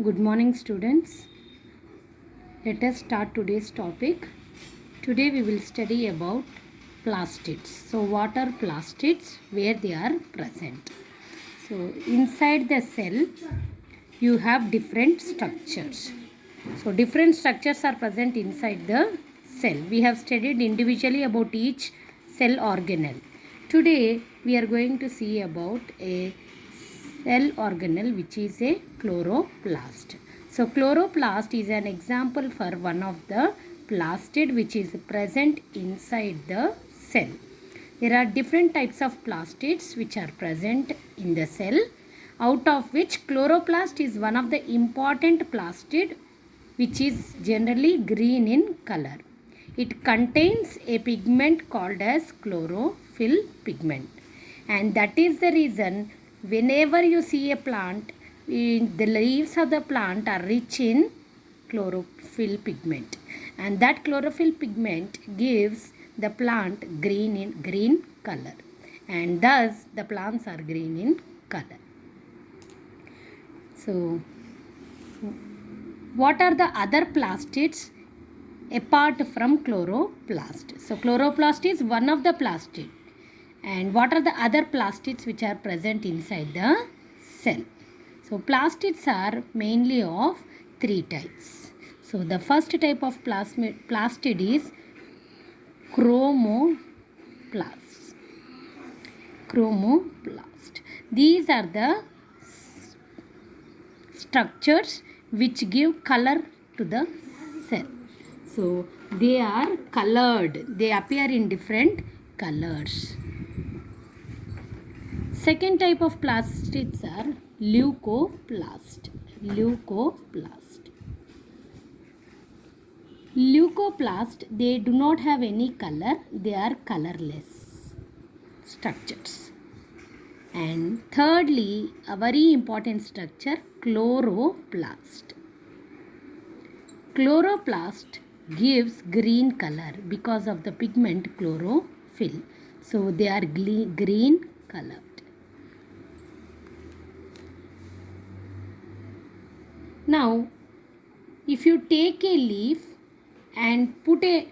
Good morning, students. Let us start today's topic. Today we will study about plastids. So, what are plastids? Where they are present? So, inside the cell, you have different structures. So, different structures are present inside the cell. We have studied individually about each cell organelle. Today, we are going to see about a cell organelle which is a chloroplast. So chloroplast is an example for one of the plastid which is present inside the cell. There are different types of plastids which are present in the cell, out of which chloroplast is one of the important plastid which is generally green in color. It contains a pigment called as chlorophyll pigment, and that is the reason whenever you see a plant, the leaves of the plant are rich in chlorophyll pigment, and that chlorophyll pigment gives the plant green color, and thus the plants are green in color. So what are the other plastids apart from chloroplast? So chloroplast is one of the plastid. And what are the other plastids which are present inside the cell? So plastids are mainly of three types. So the first type of plastid is chromoplast. Chromoplast. These are the structures which give color to the cell. So they are colored. They appear in different colors. Second type of plastids are leucoplast. Leucoplast, they do not have any color. They are colorless structures. And thirdly, a very important structure, chloroplast. Chloroplast gives green color because of the pigment chlorophyll. So they are green colored. Now, if you take a leaf and put a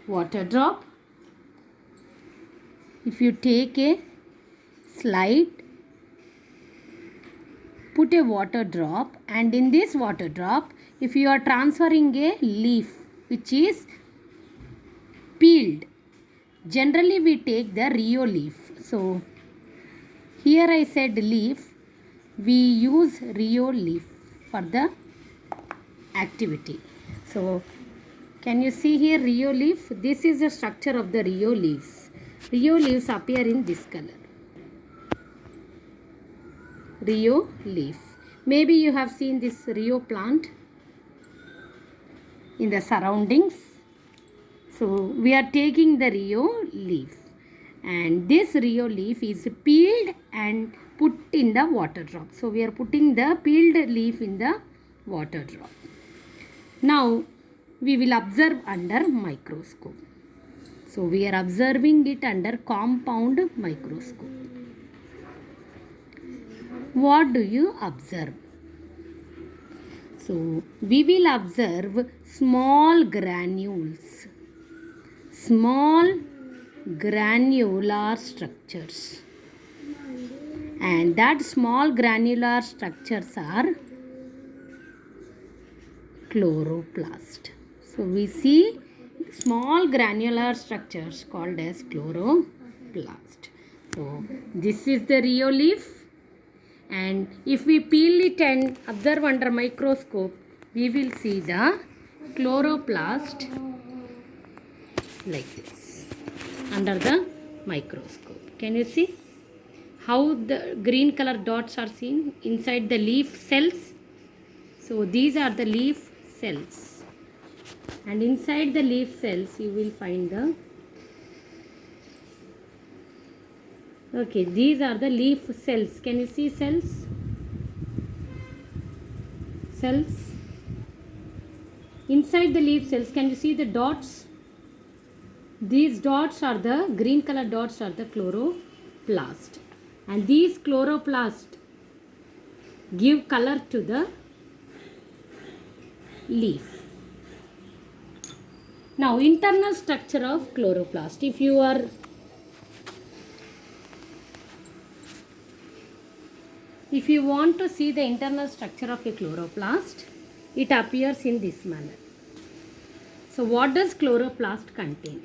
water drop, if you take a slide, put a water drop, and in this water drop, if you are transferring a leaf which is peeled, generally we take the Rio leaf. So, here I said leaf, we use Rio leaf for the activity. So, can you see here Rio leaf? This is the structure of the Rio leaves. Rio leaves appear in this color. Rio leaf. Maybe you have seen this Rio plant in the surroundings. So, we are taking the Rio leaf, and this Rio leaf is peeled and put in the water drop. So, we are putting the peeled leaf in the water drop. Now, we will observe under microscope. So, we are observing it under compound microscope. What do you observe? So, we will observe small granules. Small granular structures. And that small granular structures are chloroplast. So we see small granular structures called as chloroplast. So this is the Rio leaf, and if we peel it and observe under microscope, we will see the chloroplast like this under the microscope. Can you see how the green color dots are seen inside the leaf cells? So these are the leaf cells, and inside the leaf cells you will find the these are the leaf cells. Can you see cells? Inside the leaf cells, can you see the dots? These dots are the green color dots are the chloroplast, and these chloroplast give color to the leaf. Now, internal structure of chloroplast. If you want to see the internal structure of a chloroplast, it appears in this manner. So, what does chloroplast contain?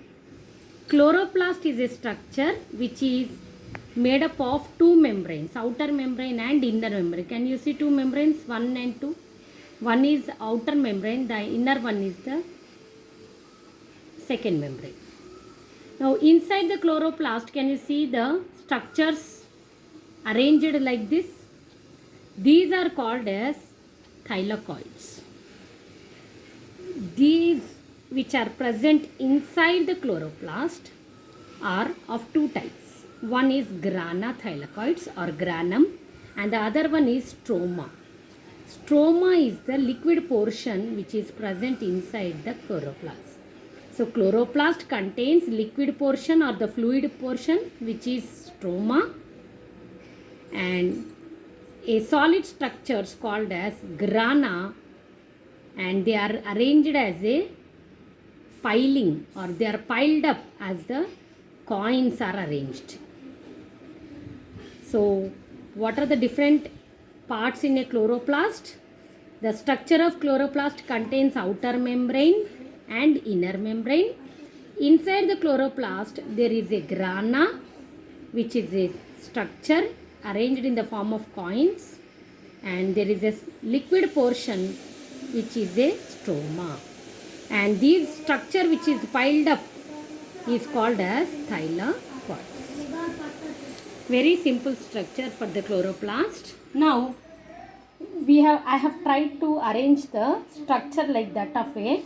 Chloroplast is a structure which is made up of two membranes, outer membrane and inner membrane. Can you see two membranes, 1 and 2? One is outer membrane, the inner one is the second membrane. Now, inside the chloroplast, can you see the structures arranged like this? These are called as thylakoids. These which are present inside the chloroplast are of two types. One is grana thylakoids or granum, and the other one is stroma. Stroma is the liquid portion which is present inside the chloroplast. So chloroplast contains liquid portion or the fluid portion which is stroma, and a solid structures called as grana, and they are arranged as a piling, or they are piled up as the coins are arranged. So what are the different parts in a chloroplast? The structure of chloroplast contains outer membrane and inner membrane. Inside the chloroplast there is a grana, which is a structure arranged in the form of coins, and there is a liquid portion which is a stroma, and this structure which is piled up is called as thylakoids. Very simple structure for the chloroplast. Now I have tried to arrange the structure like that of a